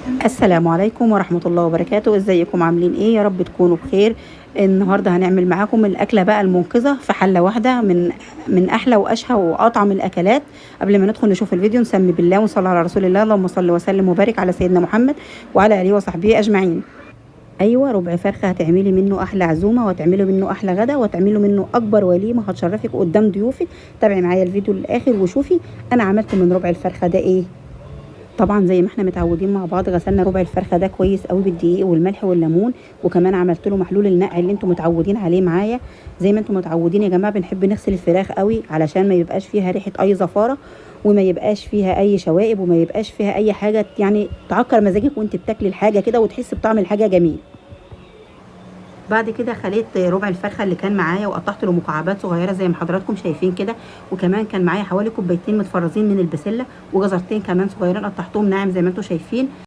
السلام عليكم ورحمة الله وبركاته. ازيكم عاملين ايه؟ يا رب تكونوا بخير. النهارده هنعمل معاكم الاكله بقى المنقذه في حله واحده من احلى واشهى واطعم الاكلات. قبل ما ندخل نشوف الفيديو نسمي بالله ونصلي على رسول الله. اللهم صل وسلم وبارك على سيدنا محمد وعلى اله وصحبه اجمعين. ايوه، ربع فرخه هتعملي منه احلى عزومه، وهتعملي منه احلى غدا، وهتعملي منه اكبر وليمه هتشرفك قدام ضيوفك. تابعي معايا الفيديو للاخر وشوفي انا عملت من ربع الفرخه ده ايه. طبعا زي ما احنا متعودين مع بعض غسلنا ربع الفرخه ده كويس قوي بالدقيق والملح والليمون، وكمان عملت له محلول النقع اللي انتم متعودين عليه معايا. زي ما انتم متعودين يا جماعه، بنحب نغسل الفراخ قوي علشان ما يبقاش فيها ريحه اي زفاره، وما يبقاش فيها اي شوائب، وما يبقاش فيها اي حاجه يعني تعكر مزاجك وانت بتاكلي الحاجه كده، وتحسي بطعم الحاجه جميل. بعد كده خليت ربع الفرخه اللي كان معايا وقطعت له مكعبات صغيره زي ما حضراتكم شايفين كده، وكمان كان معايا حوالي كوبايتين متفرزين من البسله، وجزرتين كمان صغيرين قطعتهم ناعم زي ما انتم شايفين.